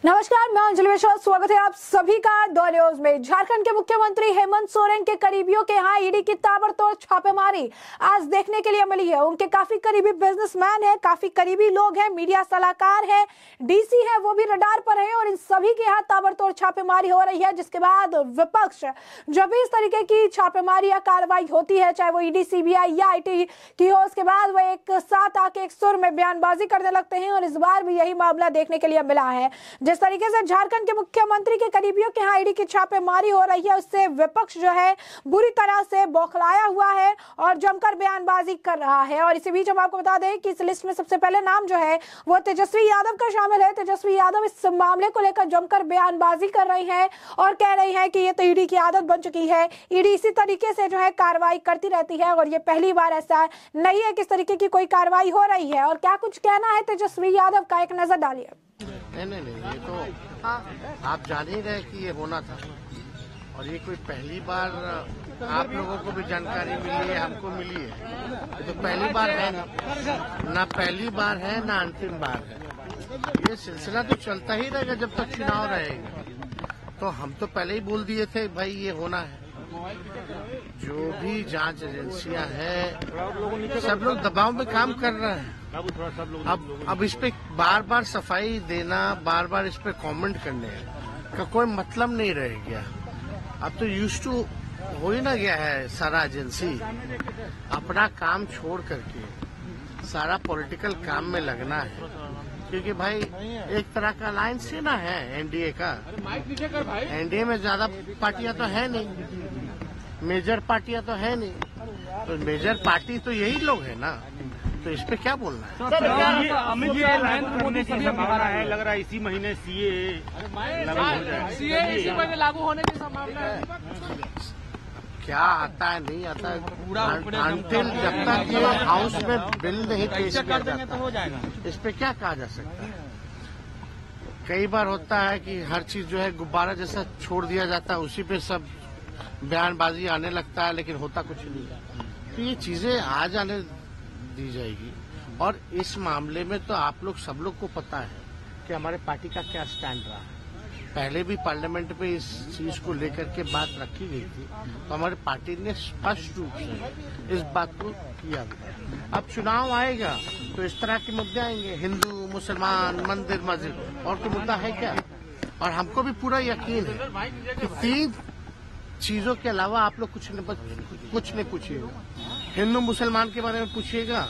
नमस्कार, मैं अंजलि मिश्रा। स्वागत है आप सभी का द न्यूज में। झारखंड के मुख्यमंत्री हेमंत सोरेन के करीबियों के यहाँ ईडी की ताबड़तोड़ छापेमारी आज देखने के लिए मिली है। उनके काफी करीबी बिजनेसमैन हैं, काफी करीबी लोग हैं, मीडिया सलाहकार हैं, डीसी हैं, वो भी रडार पर हैं और इन सभी के यहाँ ताबड़तोड़ छापेमारी हो रही है। जिसके बाद विपक्ष जब भी इस तरीके की छापेमारी या कार्रवाई होती है, चाहे वो ईडी, सीबीआई या आईटी की हो, उसके बाद वो एक साथ आके एक सुर में बयानबाजी करने लगते हैं और इस बार भी यही मामला देखने के लिए मिला है। जिस तरीके से झारखंड के मुख्यमंत्री के करीबियों के यहाँ ईडी की छापेमारी हो रही है, उससे विपक्ष जो है बुरी तरह से बौखलाया हुआ है और जमकर बयानबाजी कर रहा है। और इसी बीच हम आपको बता दें कि इस लिस्ट में सबसे पहले नाम जो है वो तेजस्वी यादव का शामिल है। तेजस्वी यादव इस मामले को लेकर जमकर बयानबाजी कर रही है और कह रही है कि ये तो ईडी की आदत बन चुकी है, ईडी इसी तरीके से जो है कार्रवाई करती रहती है और ये पहली बार ऐसा नहीं है किस तरीके की कोई कार्रवाई हो रही है। और क्या कुछ कहना है तेजस्वी यादव का, एक नजर डालिए। नहीं, ये तो आप जान ही रहे कि ये होना था और ये कोई पहली बार आप लोगों को भी जानकारी मिली है, हमको मिली है। ये तो पहली बार है ना पहली बार है ना अंतिम बार है। ये सिलसिला तो चलता ही रहेगा जब तक चुनाव रहेगा। तो हम तो पहले ही बोल दिए थे भाई ये होना है। जो भी जांच एजेंसियां हैं सब लोग दबाव में काम कर रहे हैं। अब इस पे बार बार सफाई देना, बार बार इस पे कमेंट करने का कोई मतलब नहीं रह गया। अब तो यूज्ड टू हो ही ना गया है सारा एजेंसी अपना काम छोड़ करके सारा पॉलिटिकल काम में लगना है, क्योंकि भाई एक तरह का अलायंस ही ना है एनडीए का। एनडीए में ज्यादा पार्टियां तो है नहीं, मेजर पार्टियां तो है नहीं, तो मेजर पार्टी तो यही लोग है ना, तो इस पे क्या बोलना है। अमित जी करने की संभावना है, लग रहा है इसी महीने सीए इसी महीने लागू होने की संभावना है। क्या आता है नहीं आता है अंतिल जब तक ये हाउस में बिल नहीं पेश किया जाता तो हो जाएगा। इस पे क्या कहा जा सकता है। कई बार होता है कि हर चीज जो है गुब्बारा जैसा छोड़ दिया जाता है, उसी पे सब बयानबाजी आने लगता है, लेकिन होता कुछ नहीं है। तो ये चीजें आ जाने दी जाएगी। और इस मामले में तो आप लोग सब लोग को पता है कि हमारे पार्टी का क्या स्टैंड रहा है। पहले भी पार्लियामेंट में इस चीज को लेकर के बात रखी गई थी, तो हमारी पार्टी ने स्पष्ट रूप से इस बात को किया। अब चुनाव आएगा तो इस तरह के मुद्दे आएंगे, हिंदू, मुसलमान, मंदिर, मस्जिद, और कोई मुद्दा है क्या। और हमको भी पूरा यकीन है कि 3 चीजों के अलावा आप लोग कुछ नहीं पूछिएगा। हिंदू मुसलमान के बारे में पूछिएगा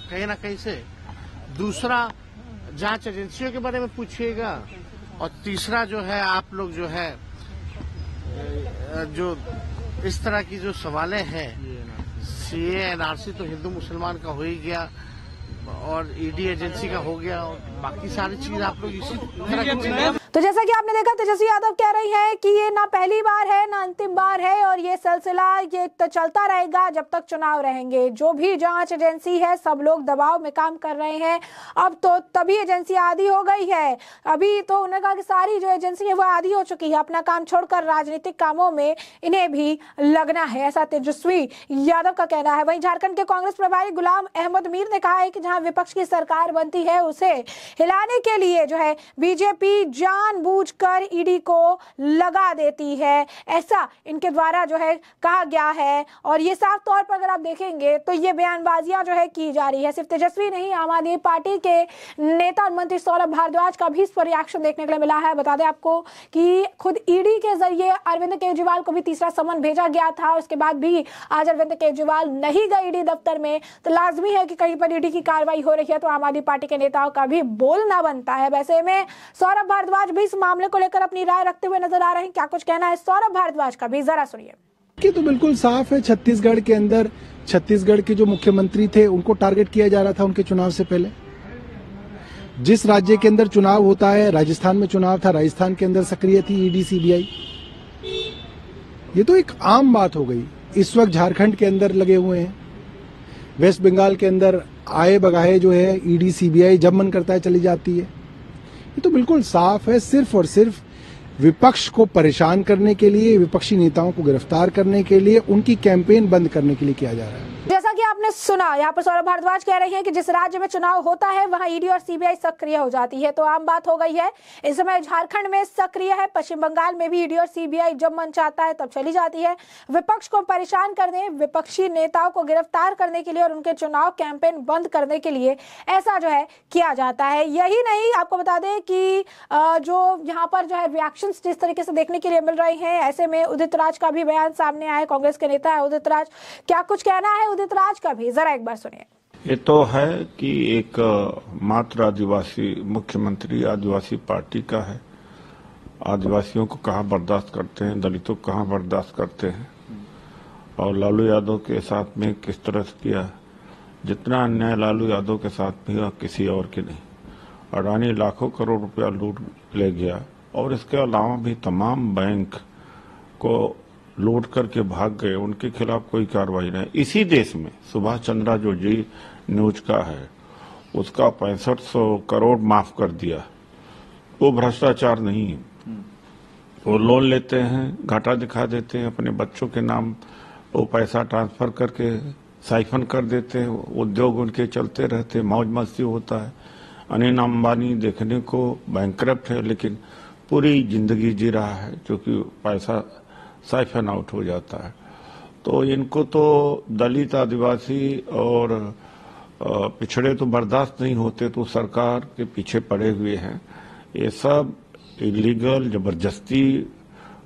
कहीं ना कहीं से, दूसरा जांच एजेंसियों के बारे में पूछिएगा, और तीसरा जो है आप लोग जो है जो इस तरह की जो सवालें हैं, सीए, एनआरसी तो हिंदू मुसलमान का हो ही गया और ईडी एजेंसी का हो गया, और बाकी सारी चीज आप लोग इसी तरह की चीजें। तो जैसा कि आपने देखा, तेजस्वी यादव कह रही है कि ये ना पहली बार है ना अंतिम बार है और ये सिलसिला ये तो चलता रहेगा जब तक चुनाव रहेंगे। जो भी जांच एजेंसी है सब लोग दबाव में काम कर रहे हैं। अब तो तभी एजेंसी आदी हो गई है। अभी तो उन्होंने कहा कि सारी जो एजेंसी है वो आदी हो चुकी है, अपना काम छोड़कर राजनीतिक कामों में इन्हें भी लगना है, ऐसा तेजस्वी यादव का कहना है। वहीं झारखंड के कांग्रेस प्रभारी गुलाम अहमद मीर ने कहा है कि जहाँ विपक्ष की सरकार बनती है उसे हिलाने के लिए जो है बीजेपी जानबूझकर ईडी को लगा देती है, ऐसा इनके द्वारा जो है कहा गया है। और ये साफ तौर पर अगर आप देखेंगे तो ये बयानबाजियां जो है की जा रही है। सिर्फ तेजस्वी नहीं, आम आदमी पार्टी के नेता और मंत्री सौरभ भारद्वाज का भी इस पर रिएक्शन देखने के लिए मिला है। बता दें आपको कि खुद ईडी के जरिए अरविंद केजरीवाल को भी तीसरा समन भेजा गया था, उसके बाद भी आज अरविंद केजरीवाल नहीं गए ईडी दफ्तर में। तो लाजमी है कि कहीं पर ईडी की कार्रवाई हो रही है तो आम आदमी पार्टी के नेताओं का भी बोलना बनता है। वैसे में सौरभ भारद्वाज भी इस मामले को लेकर अपनी राय रखते हुए नजर आ रहे हैं। क्या कुछ कहना है सौरभ भारद्वाज का भी, जरा सुनिए। कि तो बिल्कुल साफ है, छत्तीसगढ़ के अंदर छत्तीसगढ़ के जो मुख्यमंत्री थे उनको टारगेट किया जा रहा था उनके चुनाव से पहले। जिस राज्य के अंदर चुनाव होता है, राजस्थान में चुनाव था, राजस्थान के अंदर सक्रिय थी ईडी, सीबीआई। ये तो एक आम बात हो गई। इस वक्त झारखंड के अंदर लगे हुए हैं, वेस्ट बंगाल के अंदर आए बगाए जो है ईडी, सीबीआई जब मन करता है चली जाती है। ये तो बिल्कुल साफ है, सिर्फ और सिर्फ विपक्ष को परेशान करने के लिए, विपक्षी नेताओं को गिरफ्तार करने के लिए, उनकी कैंपेन बंद करने के लिए किया जा रहा है। जैसा कि आपने आपने सुना, यहाँ पर सौरभ भारद्वाज कह रहे हैं कि जिस राज्य में चुनाव होता है वहां ईडी और सीबीआई सक्रिय हो जाती है, तो आम बात हो गई है। इस समय झारखंड में सक्रिय है, पश्चिम बंगाल में भी ईडी और सीबीआई जब मन चाहता है तब चली जाती है, विपक्ष को परेशान करने, विपक्षी नेताओं को गिरफ्तार करने के लिए और उनके चुनाव कैंपेन बंद करने के लिए ऐसा जो है किया जाता है। यही नहीं, आपको बता दें कि जो यहाँ पर जो है रिएक्शंस जिस तरीके से देखने के लिए मिल रहे हैं, ऐसे में उदित राज का भी बयान सामने आया। कांग्रेस के नेता है उदित राज, क्या कुछ कहना है उदित राज का भी, जरा एक बार सुनिए। ये तो है कि एक मात्र आदिवासी मुख्यमंत्री आदिवासी पार्टी का है, आदिवासियों को कहाँ बर्दाश्त करते हैं, दलितों को कहाँ बर्दाश्त करते हैं, और लालू यादव के साथ में किस तरह से किया, जितना अन्याय लालू यादव के साथ भी किसी और के नहीं। अडानी लाखों करोड़ रुपया लूट ले गया और इसके अलावा भी तमाम बैंक को लूट करके भाग गए, उनके खिलाफ कोई कार्रवाई नहीं। इसी देश में सुभाष चंद्रा जो जी न्यूज का है उसका 6500 करोड़ माफ कर दिया, वो भ्रष्टाचार नहीं है। वो लोन लेते हैं, घाटा दिखा देते हैं, अपने बच्चों के नाम वो पैसा ट्रांसफर करके साइफन कर देते हैं, उद्योग उनके चलते रहते, मौज मस्ती होता है। अनिल अंबानी देखने को बैंकरप्ट है लेकिन पूरी जिंदगी जी रहा है क्योंकि पैसा साइफन आउट हो जाता है। तो इनको तो दलित आदिवासी और पिछड़े तो बर्दाश्त नहीं होते, तो सरकार के पीछे पड़े हुए हैं। ये सब इलीगल जबरदस्ती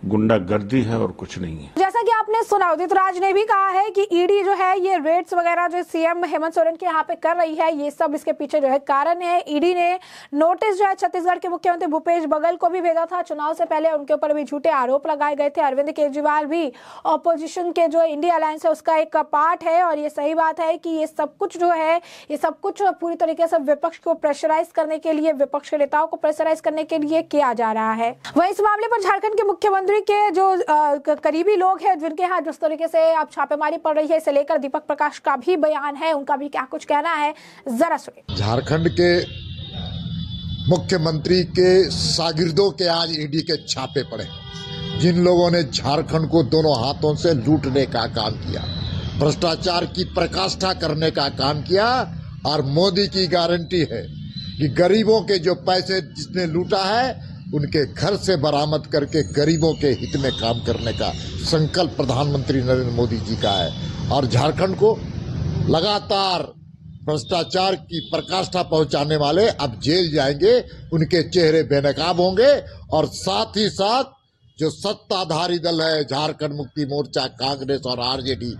गुंडागर्दी है और कुछ नहीं है। जैसा कि आपने सुना, उदित राज ने भी कहा है कि ईडी जो है ये रेड्स वगैरह जो सीएम हेमंत सोरेन के यहाँ पे कर रही है, ये सब इसके पीछे जो है कारण है। ईडी ने नोटिस जो है छत्तीसगढ़ के मुख्यमंत्री भूपेश बघेल को भी भेजा था चुनाव से पहले, उनके ऊपर भी झूठे आरोप लगाए गए थे। अरविंद केजरीवाल भी ऑपोजिशन के जो इंडिया अलायंस है उसका एक पार्ट है, और ये सही बात है कि ये सब कुछ जो है, ये सब कुछ पूरी तरीके से विपक्ष को प्रेशराइज करने के लिए, विपक्ष के नेताओं को प्रेशराइज करने के लिए किया जा रहा है। वहीं इस मामले पर झारखंड के मुख्यमंत्री के जो करीबी लोग हैं जिनके यहाँ जिस तरीके से अब छापेमारी पड़ रही है, इसे लेकर दीपक प्रकाश का भी बयान है, उनका भी क्या कुछ कहना है, जरा सुनिए। झारखंड के मुख्यमंत्री के शागिर्दों के आज ईडी के छापे पड़े, जिन लोगों ने झारखंड को दोनों हाथों से लूटने का काम किया, भ्रष्टाचार की पराकाष्ठा करने का काम किया। और मोदी की गारंटी है कि गरीबों के जो पैसे जिसने लूटा है उनके घर से बरामद करके गरीबों के हित में काम करने का संकल्प प्रधानमंत्री नरेंद्र मोदी जी का है। और झारखंड को लगातार भ्रष्टाचार की पराकाष्ठा पहुंचाने वाले अब जेल जाएंगे, उनके चेहरे बेनकाब होंगे। और साथ ही साथ जो सत्ताधारी दल है झारखंड मुक्ति मोर्चा, कांग्रेस और आरजेडी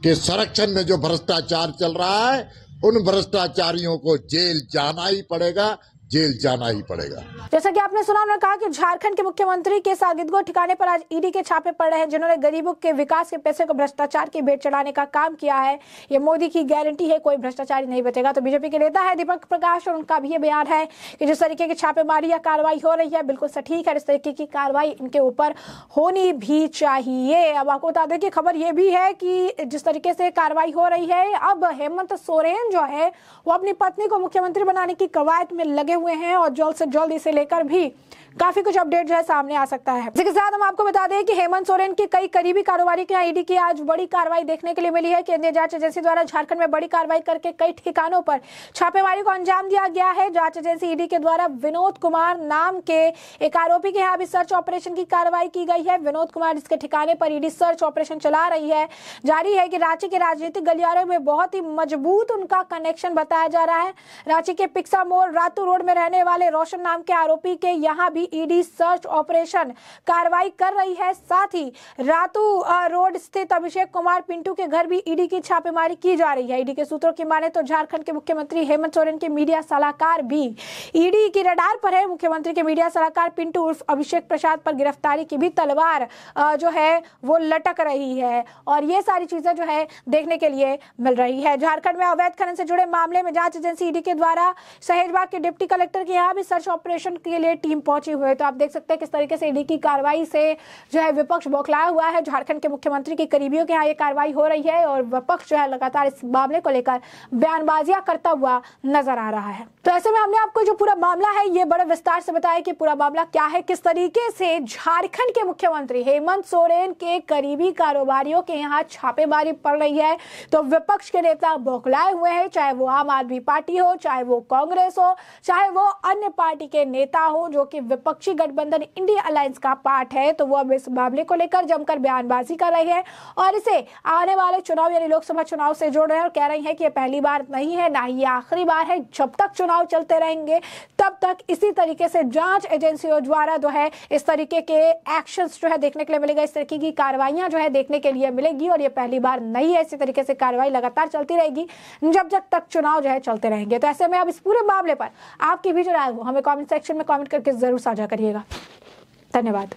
के संरक्षण में जो भ्रष्टाचार चल रहा है, उन भ्रष्टाचारियों को जेल जाना ही पड़ेगा, जेल जाना ही पड़ेगा। जैसा कि आपने सुना, उन्होंने कहा कि झारखंड के मुख्यमंत्री के शागिर्दों ठिकाने पर आज ईडी के छापे पड़ रहे हैं, जिन्होंने गरीबों के विकास के पैसे को भ्रष्टाचार की भेंट चढ़ाने का काम किया है। ये मोदी की गारंटी है, कोई भ्रष्टाचारी नहीं बचेगा। तो बीजेपी के नेता है दीपक प्रकाश, और उनका भी ये बयान है कि जिस तरीके की छापेमारी या कार्रवाई हो रही है बिल्कुल सटीक है, इस तरीके की कार्रवाई इनके ऊपर होनी भी चाहिए। अब आपको बता दें कि खबर ये भी है कि जिस तरीके से कार्रवाई हो रही है, अब हेमंत सोरेन जो है वो अपनी पत्नी को मुख्यमंत्री बनाने की कवायद में लगे हुए हैं, और जल्द से जल्द इसे लेकर भी काफी कुछ अपडेट जो है सामने आ सकता है। इसके साथ हम आपको बता दें कि हेमंत सोरेन के कई करीबी कारोबारी के ईडी की आज बड़ी कार्रवाई देखने के लिए मिली है। केंद्रीय जांच एजेंसी द्वारा झारखंड में बड़ी कार्रवाई करके कई ठिकानों पर छापेमारी को अंजाम दिया गया है। जांच एजेंसी ईडी के द्वारा विनोद कुमार नाम के एक आरोपी के यहाँ भी सर्च ऑपरेशन की कार्रवाई की गई है। विनोद कुमार जिसके ठिकाने पर ईडी सर्च ऑपरेशन चला रही है। जारी है कि रांची के राजनीतिक गलियारों में बहुत ही मजबूत उनका कनेक्शन बताया जा रहा है। रांची के पिक्सा मोड़ रातू रोड में रहने वाले रोशन नाम के आरोपी के यहाँ भी ईडी सर्च ऑपरेशन कार्रवाई कर रही है। साथ ही रातू रोड स्थित अभिषेक कुमार पिंटू के घर भी ईडी की छापेमारी की जा रही है। ईडी के सूत्रों की माने तो झारखंड के मुख्यमंत्री हेमंत सोरेन के मीडिया सलाहकार भी ईडी की रडार पर है। मुख्यमंत्री के मीडिया सलाहकार पिंटू उर्फ अभिषेक प्रसाद पर गिरफ्तारी की भी तलवार जो है वो लटक रही है, और ये सारी चीजें जो है देखने के लिए मिल रही है। झारखंड में अवैध खनन से जुड़े मामले में जांच एजेंसी ईडी के द्वारा सहेजबाग के डिप्टी कलेक्टर के यहाँ भी सर्च ऑपरेशन के लिए टीम पहुंची हुए। तो आप देख सकते हैं किस तरीके से ईडी की कार्रवाई से जो है विपक्ष बौखलाया हुआ है। झारखंड के मुख्यमंत्री के करीबियों के यहाँ ये कार्रवाई हो रही है और विपक्ष जो है लगातार इस मामले को लेकर बयानबाजियां करता हुआ नजर आ रहा है। तो ऐसे में हमने आपको जो पूरा मामला है ये बड़े विस्तार से बताया कि पूरा मामला क्या है, किस तरीके से झारखंड के मुख्यमंत्री हेमंत सोरेन के करीबी कारोबारियों के यहाँ छापेमारी पड़ रही है। तो विपक्ष के नेता बौखलाए हुए हैं, चाहे वो आम आदमी पार्टी हो, चाहे वो कांग्रेस हो, चाहे वो अन्य पार्टी के नेता हो जो कि विपक्षी गठबंधन इंडिया अलायंस का पार्ट है। तो वो अब इस मामले को लेकर जमकर बयानबाजी कर रही है और इसे आने वाले चुनाव यानी लोकसभा चुनाव से जोड़ रहे हैं और कह रही है कि ये पहली बार नहीं है, ना ही ये आखिरी बार है। जब तक चुनाव चलते रहेंगे तब तक इसी तरीके से जांच एजेंसियों द्वारा जो है इस तरीके के एक्शंस जो है देखने के लिए मिलेगा, इस तरीके की कार्रवाइयां जो है देखने के लिए मिलेगी और ये पहली बार नहीं है। इसी तरीके से कार्रवाई लगातार चलती रहेगी जब तक चुनाव जो है चलते रहेंगे। तो ऐसे में अब इस पूरे मामले पर आपकी भी जो राय हो हमें कमेंट सेक्शन में कमेंट करके जरूर साझा करिएगा। धन्यवाद।